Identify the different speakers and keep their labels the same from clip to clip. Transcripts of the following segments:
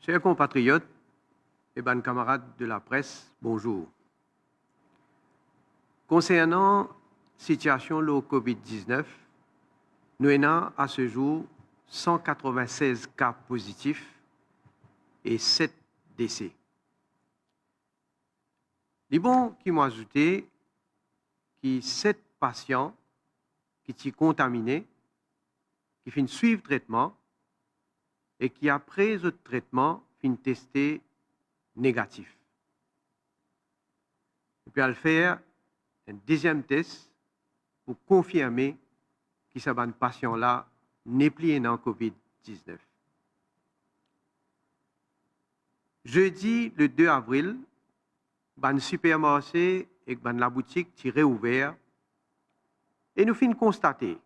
Speaker 1: Chers compatriotes et bonnes camarades de la presse, bonjour. Concernant la situation de la COVID-19, nous avons à ce jour 196 cas positifs et 7 décès. Les bons qui m'ont ajouté que 7 patients qui sont contaminés, qui finissent suivre le traitement et qui, après le traitement, finissent testés négatifs. Et puis, à le faire un deuxième test pour confirmer que ce patient-là n'est plus dans COVID-19. Jeudi, le 2 avril, le supermarché et la boutique sont réouverts et nous finissons constater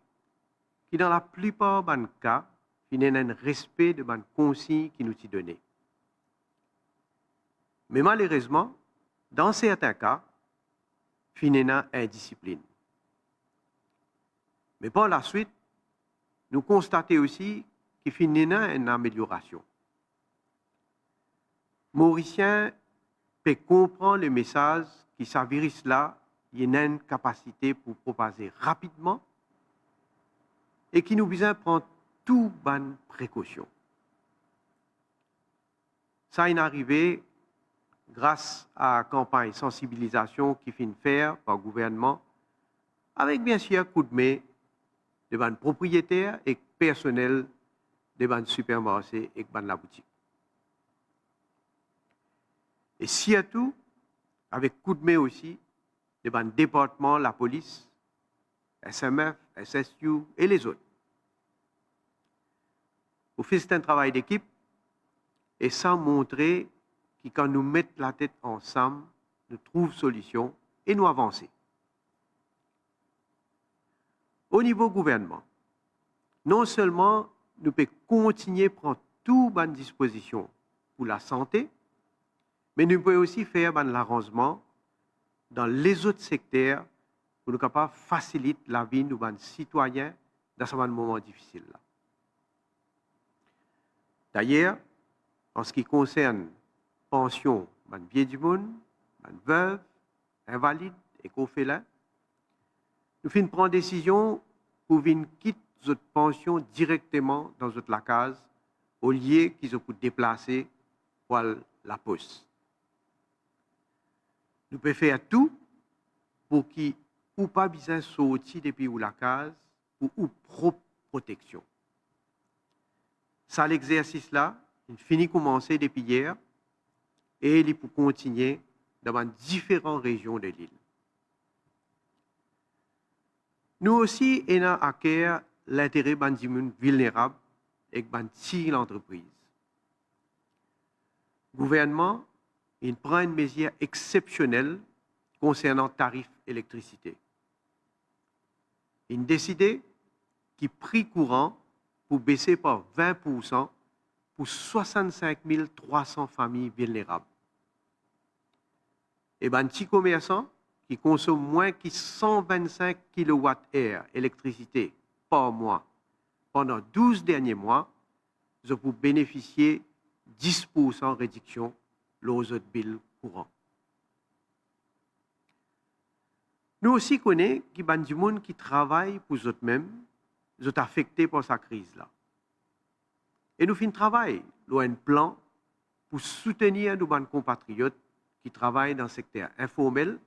Speaker 1: que dans la plupart des cas, il y a un respect de la consigne qui nous est donnée. Mais malheureusement, dans certains cas, il y a une indiscipline. Mais par la suite, nous constatons aussi qu'il y a une amélioration. Mauriciens peut comprendre le message que ce virus-là, il y a une capacité pour propager rapidement et qui nous besoin prendre toutes bonnes précautions. Ça est arrivé grâce à la campagne de sensibilisation qui finit faire par le gouvernement, avec bien sûr un coup de main de ban propriétaires et personnels de ban supermarchés et de la boutique. Et surtout, avec coup de main aussi de ban département, la police, SMF, SSU et les autres. Vous faites un travail d'équipe et ça montrer que quand nous mettons la tête ensemble, nous trouvons solution et nous avançons. Au niveau gouvernement, non seulement nous pouvons continuer à prendre toutes les dispositions pour la santé, mais nous pouvons aussi faire l'arrangement dans les autres secteurs pour nous capables de faciliter la vie de nos citoyens dans ce moment difficile. D'ailleurs, en ce qui concerne pension, vieux du monde, veuve, invalide et co-félin, nous finissons prendre décision pour venir quitter notre pension directement dans notre la case au lieu qu'ils ont déplacer pour la poste. Nous pouvons faire tout pour qu'ils n'aient pas besoin de sortir depuis la case pour leur propre protection. Ça, l'exercice-là, il finit de commencer depuis hier et il peut continuer dans différentes régions de l'île. Nous aussi, nous avons à cœur l'intérêt des gens vulnérables et de l'entreprise. Le gouvernement il prend une mesure exceptionnelle concernant le tarif d'électricité. Il a décidé que le prix courant pour baisser par 20% pour 65 300 familles vulnérables. Et les petits commerçants qui consomment moins que 125 kWh d'électricité par mois pendant 12 derniers mois, ils ont bénéficié de 10% de réduction aux autres billes courants. Nous aussi connaissons qu'il y a des gens qui travaillent pour eux-mêmes, ils sont affectés par cette crise-là. Et nous faisons un travail, un plan pour soutenir nos compatriotes qui travaillent dans le secteur informel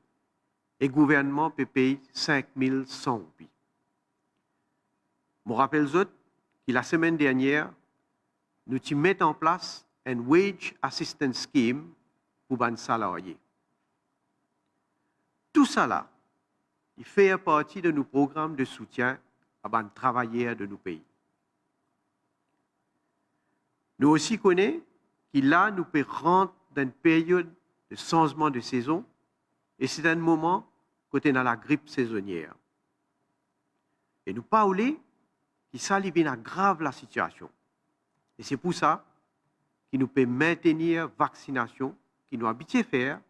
Speaker 1: et le gouvernement peut payer 5 100 roupies. Je rappelle que la semaine dernière, nous avons mis en place un Wage Assistance Scheme pour les salariés. Tout ça là, il fait partie de nos programmes de soutien à les travailleurs de nos pays. Nous aussi connaissons que là, nous pouvons rentrer dans une période de changement de saison et c'est un moment côté dans la grippe saisonnière. Et nous parlons que ça aggrave la situation. Et c'est pour ça que nous pouvons maintenir la vaccination qui nous habitués à faire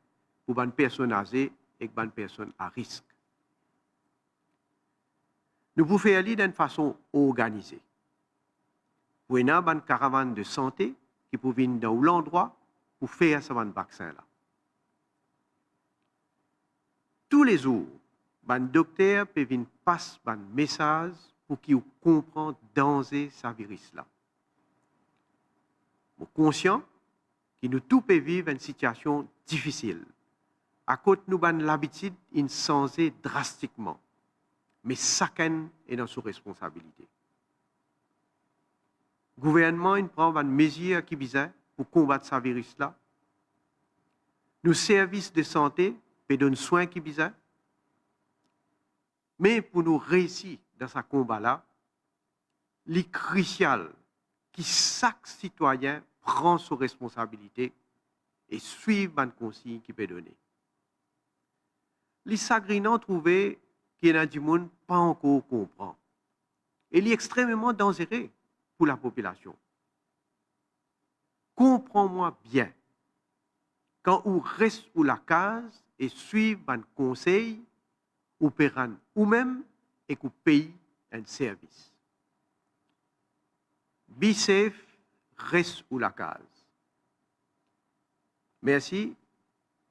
Speaker 1: pour les personnes âgées et les personnes à risque. Nous pouvons faire d'une façon organisée. Pour une caravane de santé qui peuvent venir dans l'endroit pour faire ce vaccin-là. Tous les jours, les docteurs peuvent venir passer un message pour qu'ils comprennent le danger de ce virus-là. Nous sommes conscients que nous tous pouvons vivre une situation difficile. À cause nous avons l'habitude de changer drastiquement. Mais chacun est dans sa responsabilité. Le gouvernement prend une mesure qui vise pour combattre ce virus-là. Nos services de santé peuvent donner soins qui visent. Mais pour nous réussir dans ce combat-là, il est crucial que chaque citoyen prenne ses responsabilités et suive les consignes qu'il peut donner. Les sagrinants trouvaient qu'il y a des gens qui pas encore comprend. Et il est extrêmement dangereux pour la population. Comprends-moi bien. Quand on reste ou la case et suivre un conseil, ou paieront ou même et qu'on paye un service. Be safe, reste ou la case. Merci.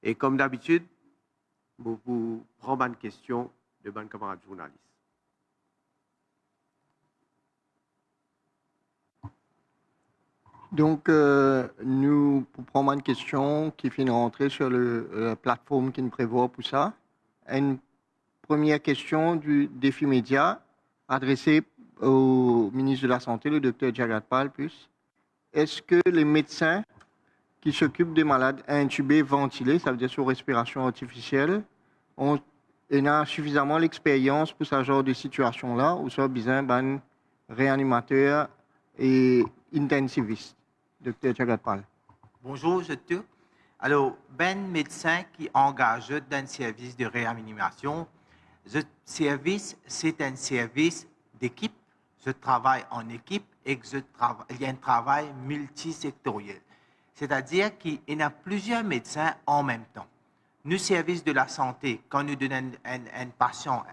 Speaker 1: Et comme d'habitude, vous prenez une question de bonnes camarades journalistes.
Speaker 2: Donc, nous prenons une question qui finit rentrer sur la plateforme qui nous prévoit pour ça. Une première question du défi média adressée au ministre de la Santé, le Dr Jagat Pal. Est-ce que les médecins qui s'occupent des malades intubés, ventilés, ça veut dire sous respiration artificielle, ont suffisamment l'expérience pour ce genre de situation-là, ou soit besoin d'un réanimateur et intensiviste? Dr Jagat Pal.
Speaker 3: Bonjour, je te. Alors, médecin qui engage dans un service de réanimation. Ce service, c'est un service d'équipe. Je travaille en équipe et il y a un travail multisectoriel. C'est-à-dire qu'il y a plusieurs médecins en même temps. Nous, service de la santé, quand nous donnons un patient,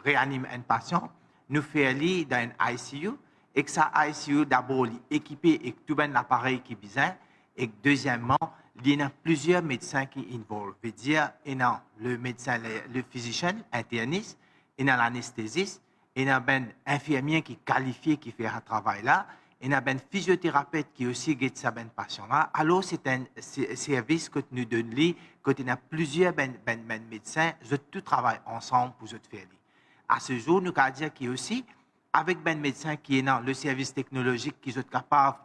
Speaker 3: réanime un patient, nous faisons dans un ICU et que ça ICU d'abord équipé avec tout un appareil qui est besoin et deuxièmement, il y a plusieurs médecins qui involvent. C'est-à-dire, il y a le médecin, le physicien, interniste, il y a l'anesthésiste, il y a un infirmier qui est qualifié, qui fait ce travail-là, il y a un physiothérapeute qui aussi guide ce patient-là. Alors, c'est un service que nous donnons, quand il y a plusieurs médecins, tout travaillent ensemble pour faire. À ce jour, nous pouvons dire qu'il y a aussi, avec un médecin qui est dans le service technologique, qui est capable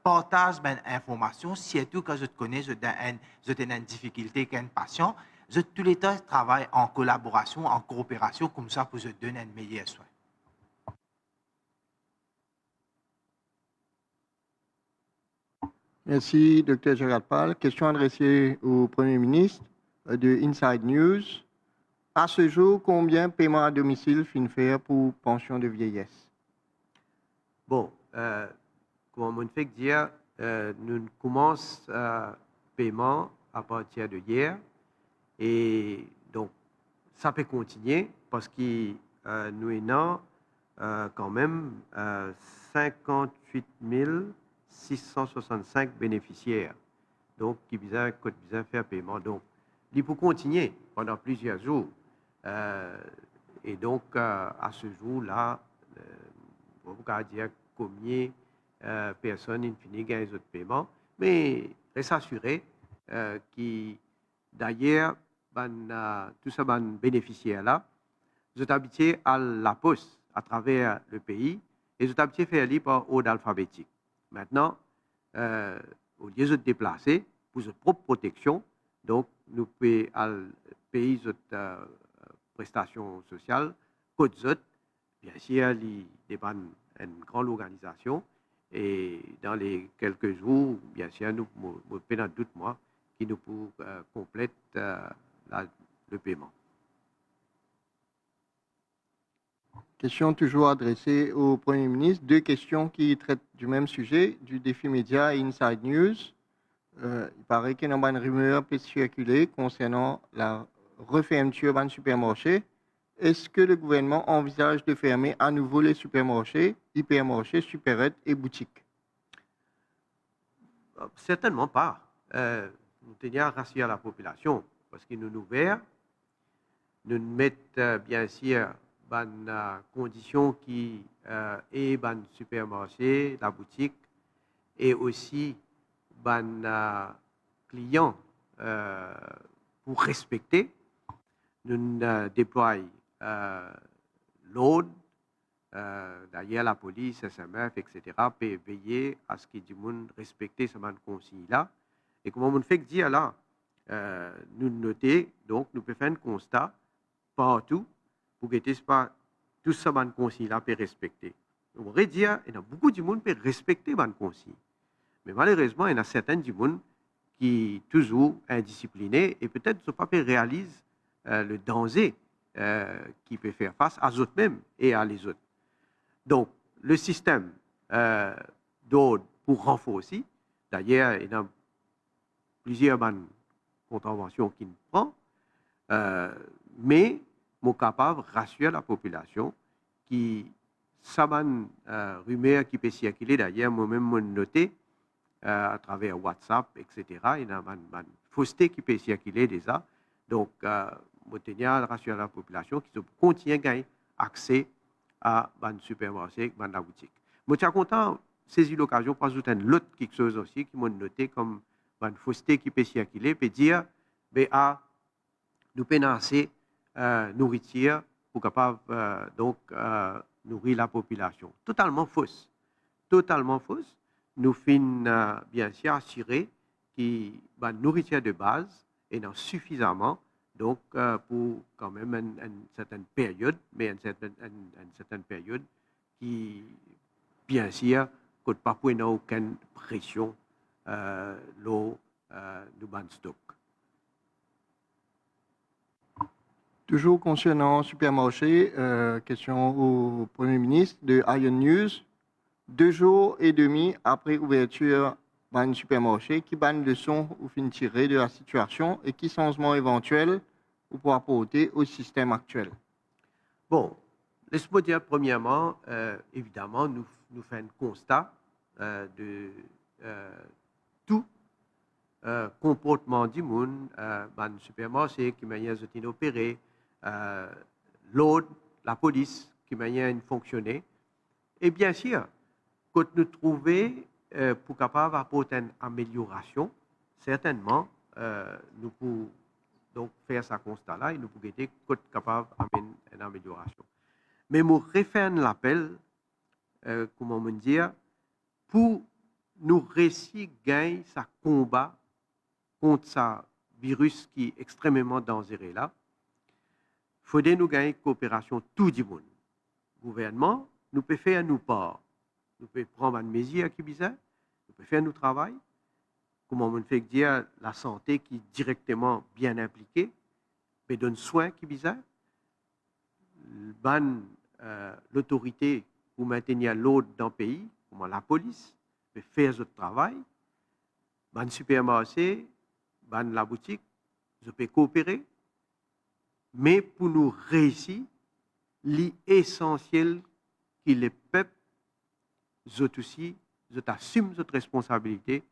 Speaker 3: partage d'informations, surtout quand je te connais, je ai une difficulté avec un patient, je tous les temps travaille en collaboration, en coopération, comme ça pour je donner un meilleur soin.
Speaker 2: Merci, Dr Jagat Pal. Question adressée au Premier ministre de Inside News. À ce jour, combien de paiements à domicile fin faire pour pension de vieillesse?
Speaker 1: Bon, comme on fait dire, nous commençons le paiement à partir de hier. Et donc, ça peut continuer parce que nous avons quand même 58 665 bénéficiaires donc, qui besoin faire paiement. Donc, il faut continuer pendant plusieurs jours. Et donc, à ce jour-là, on va dire combien personnes in fine gagnent les autres paiements, mais reste assuré que d'ailleurs, tous ces bénéficiaires-là, ils sont habitués à la poste à travers le pays et ils sont habitués à faire lire par ordre alphabétique. Maintenant, au lieu de se déplacer pour leur propre protection, donc nous pouvons payer notre prestations sociales, bien sûr, il dépend d'une grande organisation. Et dans les quelques jours, bien sûr, nous pendant 2 mois, qui nous complète le paiement.
Speaker 2: Question toujours adressée au Premier ministre. 2 questions qui traitent du même sujet, du défi média et Inside News. Il paraît qu'il y a une rumeur peut circuler concernant la refermeture d'un supermarché. Est-ce que le gouvernement envisage de fermer à nouveau les supermarchés, hypermarchés, supérettes et boutiques?
Speaker 1: Certainement pas. Nous tenions à rassurer la population parce que nous ouverts, nous mettons bien sûr des conditions qui est dans supermarché, la boutique et aussi des clients pour respecter. Nous déployons l'ordre. D'ailleurs, la police, SMF, etc., peut veiller à ce que tout le monde respecte ces consignes-là. Et comme on fait dire là, nous notons, donc, nous pouvons faire un constat partout pour que tout ces consignes-là peut respecter. On pourrait dire, il y a beaucoup de monde qui peut respecter ces consignes. Mais malheureusement, il y a certains du monde qui sont toujours indisciplinés et peut-être ne pas réalisent le danger qui peut faire face à eux-mêmes et à les autres. Donc, le système d'ordre pour renforcer, d'ailleurs, il y a plusieurs contraventions qui nous prend, mais nous sommes capables de rassurer la population qui, ça rumeur qui peut circuler, d'ailleurs, moi-même, je noté à travers WhatsApp, etc. Il y a une fausseté qui peut circuler déjà. Donc, je tiens à rassurer la population qui continue à gagner accès à un supermarché, à la boutique. Je suis content de saisir l'occasion pour ajouter l'autre quelque chose aussi qui m'a noté comme une fausseté qui peut circuler, peut dire, nous pouvons assez nourriture pour capable donc nourrir la population. Totalement fausse. Totalement fausse. Nous finissons bien sûr assurer que la nourriture de base est suffisamment donc pour quand même une certaine période, mais une certaine période qui, bien sûr, ne pas pour aucune pression l'eau du ban stock.
Speaker 2: Toujours concernant supermarché, question au Premier ministre de Ion News. 2 jours et demi après ouverture d'un supermarché, qui bonne leçon ou fin tirer de la situation et qui changement éventuel ou pour apporter au système actuel?
Speaker 1: Bon, laisse-moi dire premièrement, évidemment, nous faisons un constat de tout comportement du monde dans le supermarché, qui manière de opérer, l'ordre, la police, qui manière de fonctionner. Et bien sûr, quand nous trouvons pour capable apporter une amélioration, certainement, nous pouvons donc faire ce constat-là et nous pouvons être capable d'amener une amélioration. Mais je refais l'appel, comment me dire, pour nous réussir à gagner ce combat contre ce virus qui est extrêmement dangereux là, il faudrait nous gagner coopération tout le monde. Le gouvernement, nous peut faire nos parts. Nous pouvons prendre une mesure qui est bizarre, nous pouvons faire notre travail, comme on fait dire la santé qui est directement bien impliquée, peut donner soin qui est bizarre, l'autorité pour maintenir l'ordre dans le pays, comme la police, peut faire ce travail, le supermarché, la boutique, je peux coopérer, mais pour nous réussir, l'essentiel qui le peuple je aussi, je t'assume cette responsabilité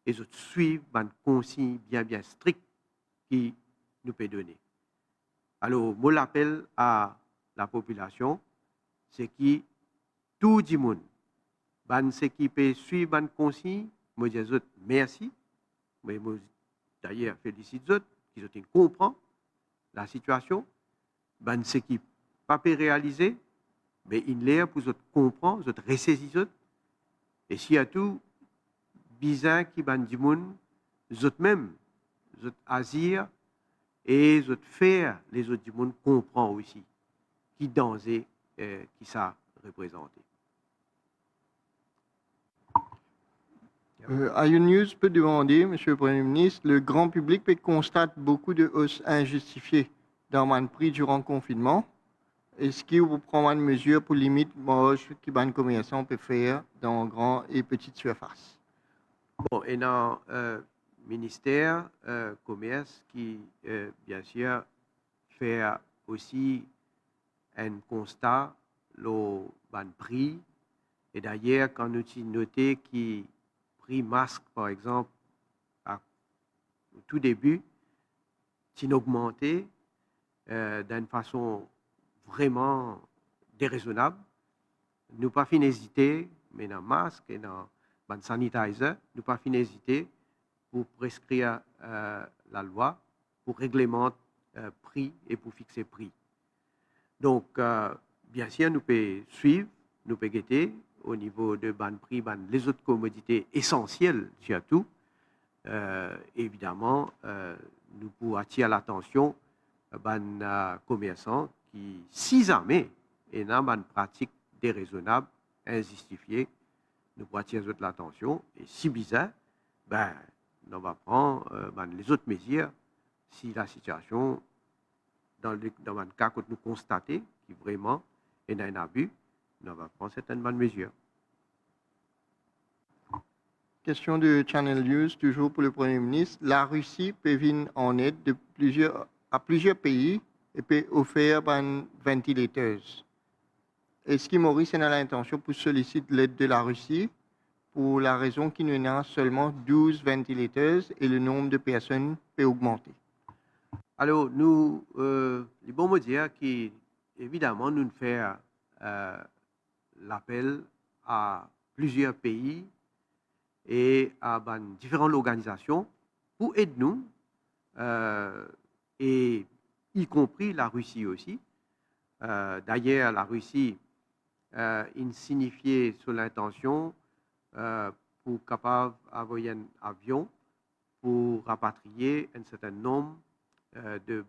Speaker 1: et je suis une consigne bien stricte qui nous peut donner. Alors, mon appel à la population, c'est que tout le monde, ce qui peut suivre une consigne, je dis merci, mais d'ailleurs félicite eux qui comprennent la situation, ce qui pas peut réaliser, mais il est pour comprendre, ressaisir. Et s'il y a tout, bizarre qui ban du monde, même, agir et faire les autres du monde comprendre aussi qui danger qui ça représente.
Speaker 2: Ion News peut demander, Monsieur le Premier ministre, le grand public peut constater beaucoup de hausses injustifiées dans le prix durant le confinement. Est-ce qu'il vous prend une mesure pour limiter marge que les commerçants peuvent faire dans grandes et petites surfaces?
Speaker 1: Bon, et dans le ministère commerce qui, bien sûr, fait aussi un constat le prix. Et d'ailleurs, quand nous avons noté que prix masque, par exemple, au tout début, c'est augmenté d'une façon vraiment déraisonnable. Nous pas fin hésiter, mais dans le masque et dans le sanitizer, nous pas fin hésiter pour prescrire la loi, pour réglementer prix et pour fixer prix. Donc, bien sûr, nous pouvons suivre, nous pouvons guetter au niveau de ban prix, les autres commodités essentielles surtout. Évidemment, nous pouvons attirer l'attention des commerçants qui, si jamais, et dans une pratique déraisonnable, injustifiée, nous pouvons attirer l'attention. Et si bizarre, on va prendre les autres mesures si la situation, dans le cas que nous constatons, qui vraiment est un abus, on va prendre certaines bonnes mesures.
Speaker 2: Question de Channel News, toujours pour le Premier ministre. La Russie peut venir en aide à plusieurs pays et peut offrir un ventilateur. Est-ce que Maurice a l'intention pour solliciter l'aide de la Russie pour la raison qu'il n'y en a seulement 12 ventilateurs et le nombre de personnes peut augmenter?
Speaker 1: Alors, nous, les bons mots dire qu'évidemment, nous faisons l'appel à plusieurs pays et à différentes organisations pour aider nous, et y compris la Russie aussi. D'ailleurs, la Russie signifiait sur l'intention pour capable envoyer un avion pour rapatrier un certain nombre de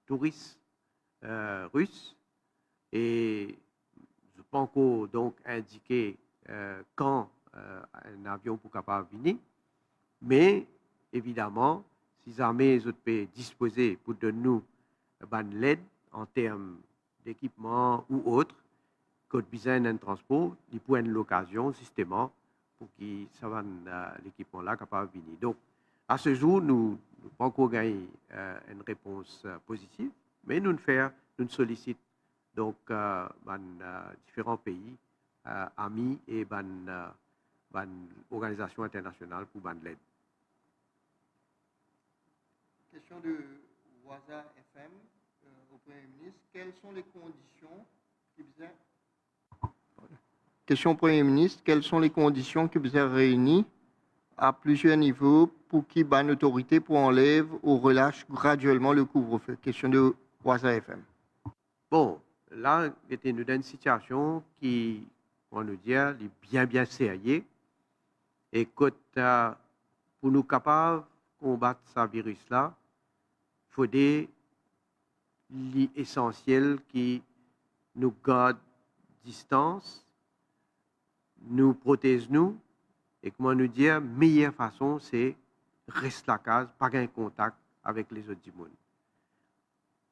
Speaker 1: touristes russes. Et je pense qu'on donc indiqué quand un avion pour capable venir. Mais évidemment, si jamais les autres pays disposés pour donner nous l'aide en termes d'équipement ou autre, que besoin d'un transport, ils pourraient avoir l'occasion justement pour que l'équipement là capable de venir. Donc, à ce jour, nous n'avons pas encore gagné une réponse positive, mais nous sollicitons donc différents pays, amis et organisations internationales pour l'aide.
Speaker 2: Question de Waza FM au Premier ministre. Quelles sont les conditions qui vous Question au Premier ministre. Quelles sont les conditions qui vous ont réunies à plusieurs niveaux pour qu'il y ait une autorité pour enlève ou relâche graduellement le couvre-feu? Question de Waza FM.
Speaker 1: Bon, là, nous sommes dans une situation qui, on nous dit, est bien sérieuse. Et que pour nous capables de combattre ce virus-là, il faut l'essentiel qui nous garde distance, nous protège nous, et comment nous dire, la meilleure façon, c'est rester à la case, pas un contact avec les autres du monde.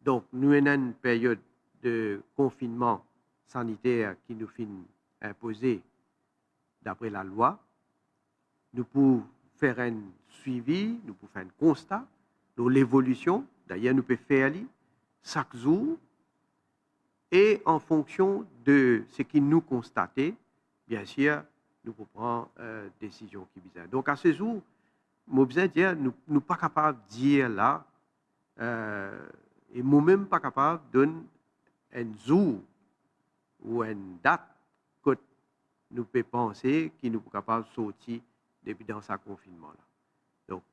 Speaker 1: Donc, nous sommes dans une période de confinement sanitaire qui nous fait imposer d'après la loi. Nous pouvons faire un suivi, nous pouvons faire un constat de l'évolution. D'ailleurs, nous pouvons faire chaque jour. Et en fonction de ce que nous constatons, bien sûr, nous pouvons prendre des décisions qui visent. Donc, à ce jour, je besoin de dire, nous ne sommes pas capables de dire là, et moi-même pas capable de donner un jour ou une date que nous pouvons penser que nous sommes capables de sortir depuis dans ce confinement-là. Donc,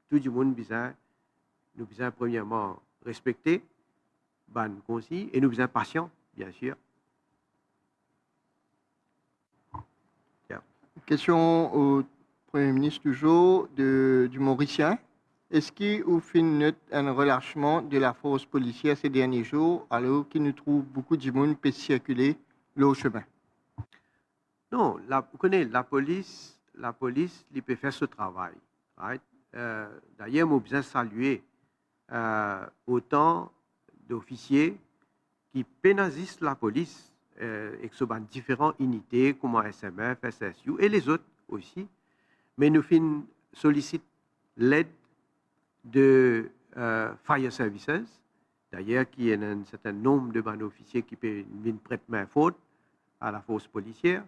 Speaker 1: tout le monde nous besoin premièrement respecter, ban consigne, et nous besoin patient, bien sûr. Yeah.
Speaker 2: Question au Premier ministre toujours du Mauricien. Est-ce qu'il vous fait un relâchement de la force policière ces derniers jours, alors qu'il nous trouve beaucoup de monde peut circuler le chemin?
Speaker 1: Non, vous connaissez, la police, il peut faire ce travail. Right? D'ailleurs, je besoin saluer autant d'officiers qui pénalisent la police et qui sont dans différentes unités comme SMF, SSU et les autres aussi. Mais nous sollicitons l'aide de Fire Services, d'ailleurs, qui est un certain nombre de officiers qui peuvent prêter main forte à la force policière.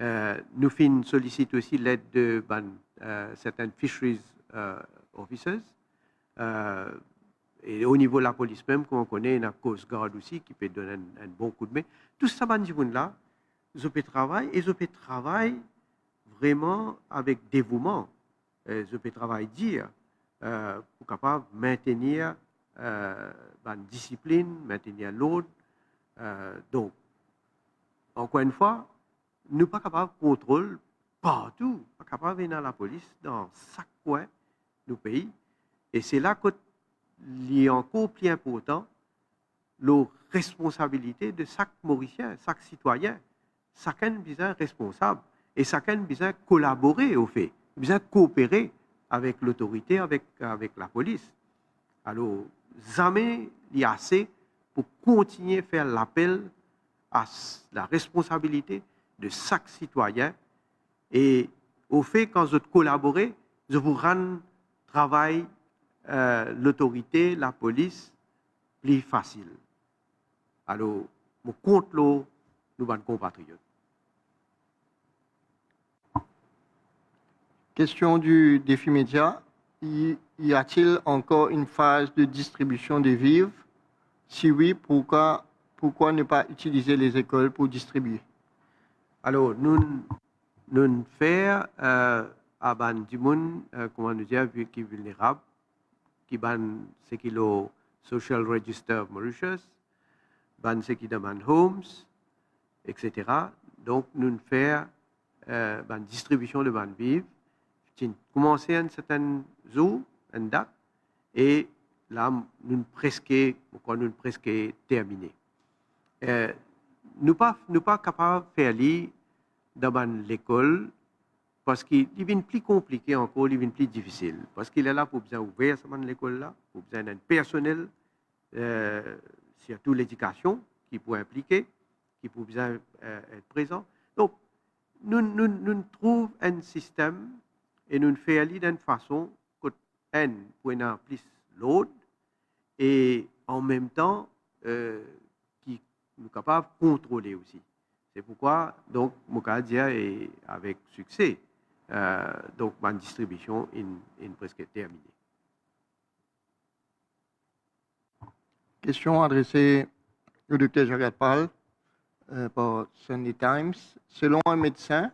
Speaker 1: Nous sollicitons aussi l'aide de certains fisheries officers. Et au niveau de la police même, comme on connaît, il y a la Coast Guard aussi qui peut donner un bon coup de main. Tout ça, là, je peux travailler et je peux travailler vraiment avec dévouement. Je peux travailler dire pour capable maintenir la discipline, maintenir l'ordre. Donc, encore une fois, nous ne sommes pas capables de contrôler partout, pas capables de venir à la police dans chaque coin du pays. Et c'est là qu'il est encore plus important la responsabilité de chaque Mauricien, chaque citoyen. Chacun besoin responsable et chacun besoin collaborer au fait, besoin coopérer avec l'autorité, avec la police. Alors, jamais il y a assez pour continuer à faire l'appel à la responsabilité de chaque citoyen. Et au fait, quand je collabore, je vous rends travail, l'autorité, la police, plus facile. Alors, je compte nos compatriotes.
Speaker 2: Question du défi média. Y a-t-il encore une phase de distribution des vivres? Si oui, pourquoi ne pas utiliser les écoles pour distribuer?
Speaker 1: Alors, nous faisons à du monde, comment nous dire, qui est vulnérable, qui ce qui est le Social Register of Mauritius, ce qui demande Homes, etc. Donc, nous faisons distribution de ban vivres. Commencer à un certain jour, une date, et là, nous presque terminé. Nous ne pas capables de faire lire dans l'école parce qu'il devient plus compliqué encore, il devient plus difficile. Parce qu'il est là pour bien ouvrir l'école là, pour besoin d'un personnel, surtout l'éducation, qui peut impliquer, qui peut bien être présent. Donc, nous trouvons un système et nous faisons aller d'une façon que un pour en plus l'autre et en même temps qui nous capable de contrôler aussi. C'est pourquoi donc Mokadia est avec succès. Donc ma distribution est presque terminée.
Speaker 2: Question adressée au Dr Jacques Pal par Sunday Times. Selon un médecin,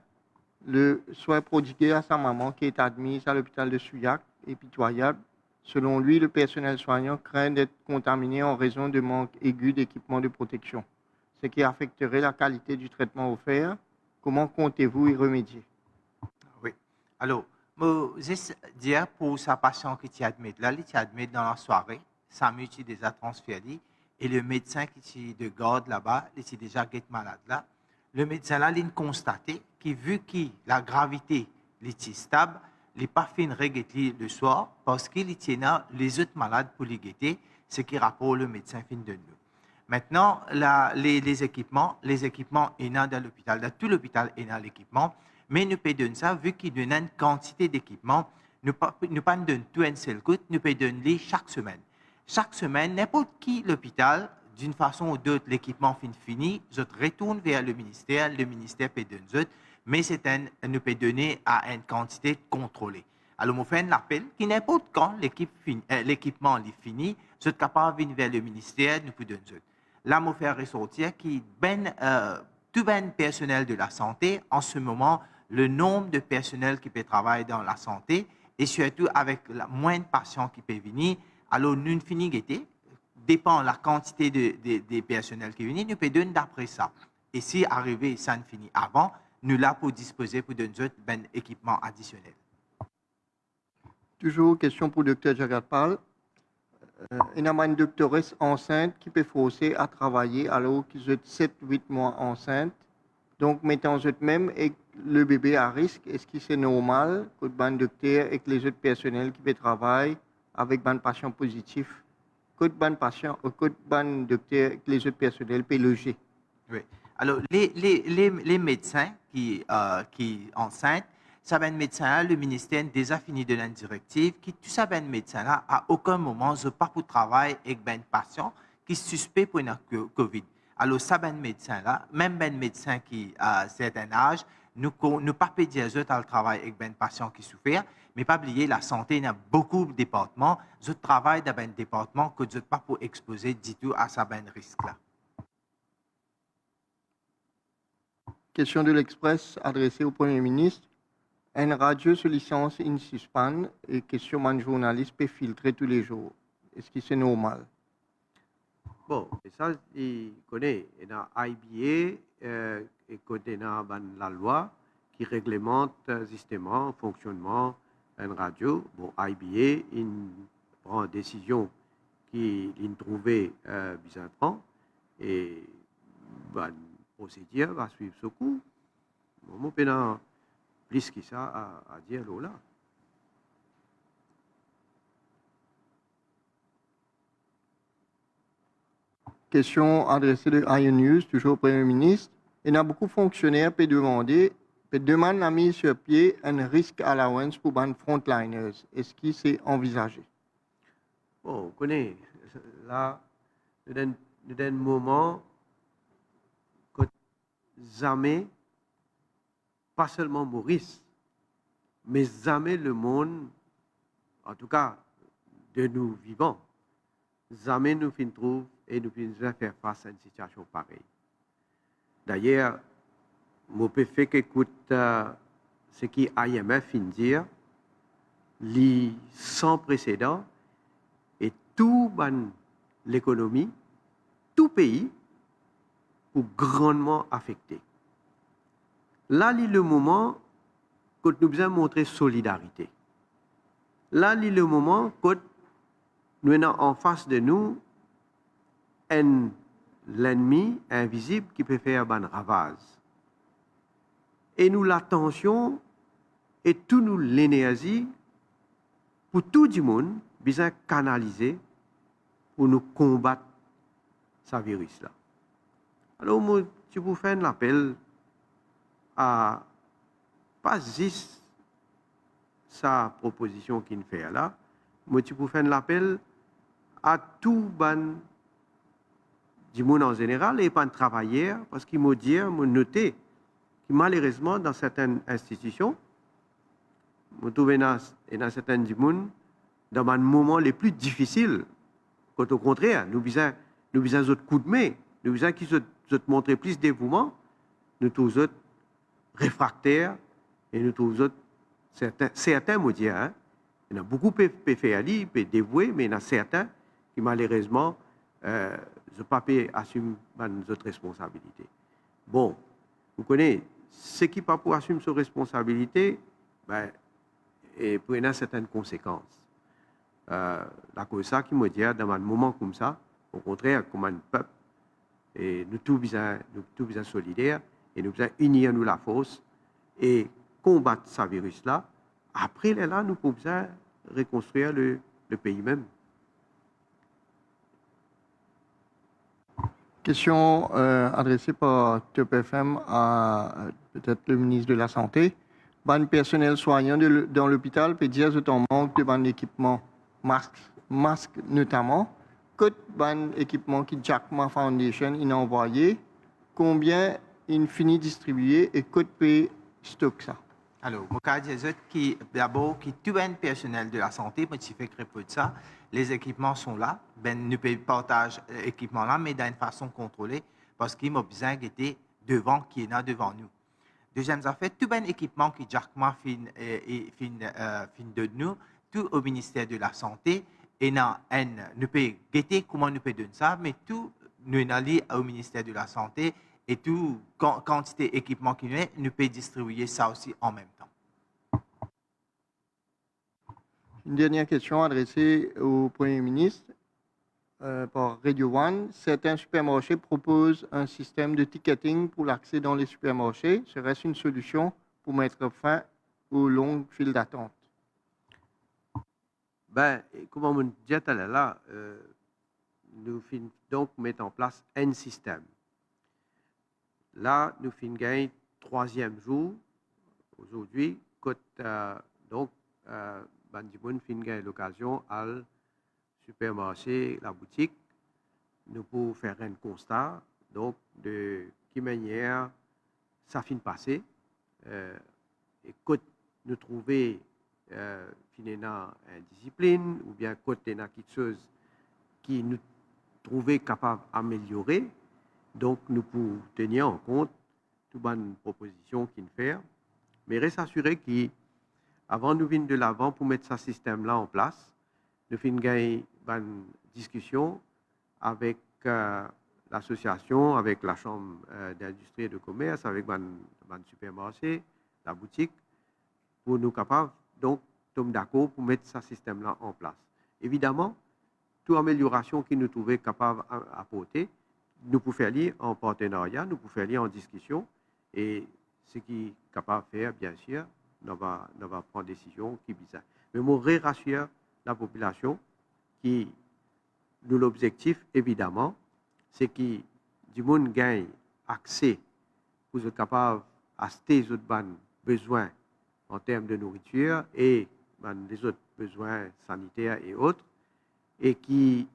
Speaker 2: le soin prodigué à sa maman qui est admise à l'hôpital de Souillac est pitoyable. Selon lui, le personnel soignant craint d'être contaminé en raison de manque aigu d'équipements de protection, ce qui affecterait la qualité du traitement offert. Comment comptez-vous y remédier?
Speaker 3: Oui. Alors, je dire pour sa patiente qui t'admet là, il t'admet dans la soirée, ça m'utilise déjà transféré, et le médecin qui est de garde là-bas, il est déjà malade là. Le médecin là, il a constaté que vu que la gravité est stable, il n'est pas fait le soir parce qu'il tient les autres malades pour les guetter, ce qui rapporte le médecin fin de nous. Maintenant, les équipements sont dans l'hôpital, dans tout l'hôpital est dans l'équipement, mais nous pouvons donner ça, vu qu'il donne une quantité d'équipements, nous ne pas donner tout un seul coup, nous pouvons donner chaque semaine. Chaque semaine, n'importe qui l'hôpital, d'une façon ou d'autre, l'équipement fini, je retourne vers le ministère peut donner, mais nous peut donner à une quantité contrôlée. Alors, on fait un appel qui n'importe quand l'équipement est fini, je suis capable de venir vers le ministère, nous pouvons donner. Là, on fait ressortir qui tout le personnel de la santé, en ce moment, le nombre de personnel qui peut travailler dans la santé, et surtout avec moins de patients qui peuvent venir, alors nous finissons d'été, dépend de la quantité des personnels qui viennent, nous pouvons donner d'après ça. Et si arrivé, ça ne finit avant, nous là pour disposer pour donner un équipement additionnel.
Speaker 2: Toujours question pour le Dr Jacques Pal. Il y a une doctoresse enceinte qui peut forcer à travailler alors qu'ils ont 7-8 mois enceinte. Donc, mettons même et le bébé à risque, est-ce que c'est normal que le docteur et que les autres personnels qui peuvent travailler avec un patient positif, que le docteur et que les autres personnels peuvent loger?
Speaker 3: Oui. Alors, les médecins qui sont enceintes, ça va être médecin, le ministère a déjà fini de la directive, qui tout ça va être médecin là, à aucun moment, je ne pas pour travailler avec un patient qui est suspect pour une COVID. Alors, ça va être médecin là, même un médecin qui a un certain âge, nous pas dire le travail avec ben patient qui souffert, mais pas oublier la santé, il y a beaucoup de départements, je travaille dans un département que je pas pour exposer du tout à ça ben risque là.
Speaker 2: Question de l'Express adressée au Premier ministre. Une radio se licence in suspens et question un journaliste peut filtrer tous les jours. Est-ce que c'est normal?
Speaker 1: Bon, et ça, il connaît. Il y a IBA, et côté la loi qui réglemente justement le fonctionnement d'une radio. Bon, IBA, il prend une décision qu'il trouvait bien prend et la procédure va suivre ce coup. Bon, on a plus que ça à dire là.
Speaker 2: Question adressée de Iron News, toujours au Premier ministre. Il y a beaucoup de fonctionnaires qui demandent la mise sur pied un risque allowance pour les frontliners. Est-ce que c'est envisagé?
Speaker 1: Bon, on connaît. Là, dans un moment, que jamais, pas seulement Maurice, mais jamais le monde, en tout cas de nous vivants, jamais nous ne trouvons et nous ne faire face à une situation pareille. D'ailleurs, je peux faire qu'écoute ce qui IMF vient dire, sans précédent, et tout l'économie, tout pays, pour grandement affecté. Là, il est le moment que nous devons montrer solidarité. Là, il est le moment que nous avons en face de nous l'ennemi invisible qui peut faire un ravage. Et nous l'attention et toute l'énergie pour tout le monde bien canaliser pour nous combattre ce virus-là. Alors, moi, je vous fais un appel à pas juste sa proposition qu'il fait là, moi, je vous fais un appel à tout ban du monde en général et pas de travailleurs, parce qu'il m'a dit, m'a noté que malheureusement, dans certaines institutions, je trouve dans certains du monde, dans un moment les plus difficiles, quand au contraire, nous avons d'autres coups de main, nous avons qui se montrer plus de dévouement, nous tous réfractaires et nous tous certains me disent, hein, il y en a beaucoup qui peuvent faire aller, peuvent dévouer, mais il y en a certains qui malheureusement ne pas assumer notre responsabilité. Bon, vous connaissez, ceux qui ne pas pour assumer ses responsabilités, ben, et prennent certaines conséquences. La cause ça qui me dit, dans un moment comme ça, au contraire, comme un peuple, et nous tous bien solidaires, et nous devons unir nous la force et combattre ce virus-là. Après, là, nous pouvons reconstruire le pays même.
Speaker 2: Question adressée par Top FM à peut-être le ministre de la Santé. Le personnel soignant dans l'hôpital peut dire que manque de bon équipement, masques notamment. Quel bon équipement que Jack Ma Foundation a envoyé, combien il finit distribuer et quel peut stock ça?
Speaker 3: Alors, je dis d'abord que tout le personnel de la santé, mais tu fais très peu de ça, les équipements sont là, nous pouvons partager l'équipement là, mais d'une façon contrôlée, parce qu'il m'a besoin d'être devant, qui est là devant nous. Deuxième affaire, tout le équipement qui Jack Ma fin de nous, tout au ministère de la Santé, et nous pouvons guetter comment nous pouvons donner ça, mais tout nous allons au ministère de la Santé et tout quantité d'équipement qui nous pouvons distribuer ça aussi en même temps.
Speaker 2: Une dernière question adressée au Premier ministre par Radio One. Certains supermarchés proposent un système de ticketing pour l'accès dans les supermarchés. Serait-ce une solution pour mettre fin aux longues files d'attente?
Speaker 1: Ben, comme on dit tout à l'heure, nous finissons donc mettre en place un système. Là, nous finissons gagner troisième jour aujourd'hui, donc, Bandimoun fin gagner l'occasion à supermarché, la boutique, nous pouvons faire un constat, donc, de quelle manière ça finit passer. et quand nous trouver finalement une discipline ou bien quand il y a quelque chose qui nous trouver capable d'améliorer, donc nous pouvons tenir en compte toutes les propositions qu'il fait, mais reste assuré qu'avant nous venir de l'avant pour mettre ce système-là en place, nous finissons gagner une discussion avec l'association, avec la chambre d'industrie et de commerce, avec le supermarché, la boutique, pour nous capables, donc, tomber d'accord pour mettre ce système-là en place. Évidemment, toute amélioration que nous trouvons capable d'apporter, nous pouvons faire lire en partenariat, nous pouvons faire lire en discussion, et ce qui est capable de faire, bien sûr, nous va prendre des décisions qui bizarres. Mais je rassure la population qui, nous l'objectif, évidemment, c'est que du monde gagne accès pour être capable d'acheter les autres besoins en termes de nourriture et les autres besoins sanitaires et autres, et qui,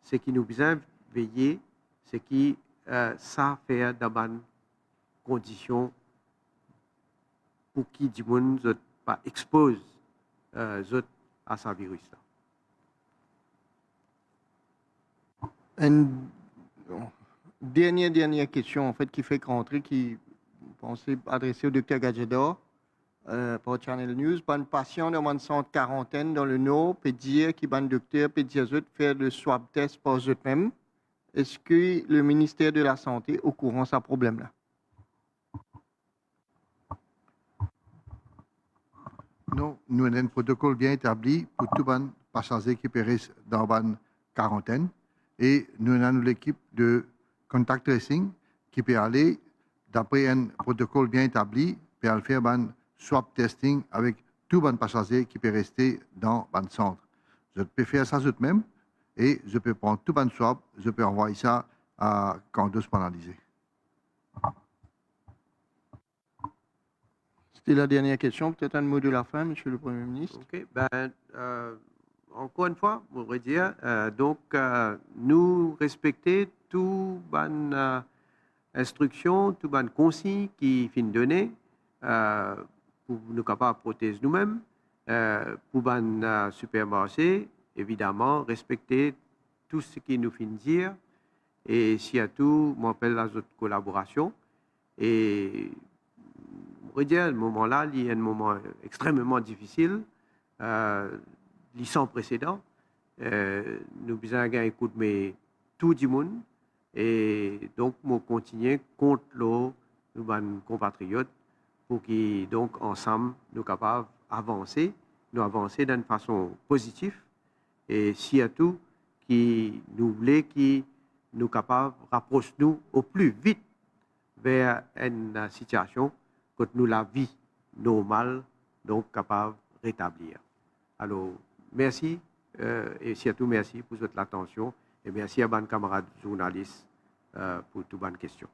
Speaker 1: ce qui nous besoin veiller, c'est que ça fait dans des conditions pour que du monde ne pas expose à ce virus-là.
Speaker 2: Une dernière question, en fait, qui fait rentrer, qui pensait adresser au docteur Gadjedor par Channel News. Un patient dans une centre quarantaine dans le Nord peut dire qu'il va un docteur peut dire faire le swab test par eux-mêmes. Est-ce que le ministère de la Santé est au courant de ce problème-là?
Speaker 4: Non, nous avons un protocole bien établi pour tous les passagers qui périssent dans la quarantaine. Et nous avons l'équipe de contact tracing qui peut aller, d'après un protocole bien établi, peut aller faire un swab testing avec tous les passagers qui peuvent rester dans le centre. Je peux faire ça moi-même et je peux prendre tout le swab, je peux envoyer ça à Candos pour analyser.
Speaker 2: C'était la dernière question. Peut-être un mot de la fin, Monsieur le Premier ministre.
Speaker 1: OK. Encore une fois, je voudrais dire, nous respectons toutes les instructions, toutes les consignes qui sont données pour nous capables de protéger nous-mêmes, pour les supermarchés, évidemment, respecter tout ce qui nous fait dire, et surtout, je m'appelle la autre collaboration. Et je voudrais dire, à ce moment-là, il y a un moment extrêmement difficile, sans précédent. Nous besoin gagner coup de tout le monde et donc nous continuer contre nos compatriotes pour qu'ils donc ensemble nous capables d'avancer, d'une façon positive et surtout qui nous voulait qui nous capables rapprocher nous au plus vite vers une situation que nous la vie normale donc capable de rétablir. Alors, merci et surtout merci pour votre attention et merci à mes camarades journalistes pour toutes les bonnes questions.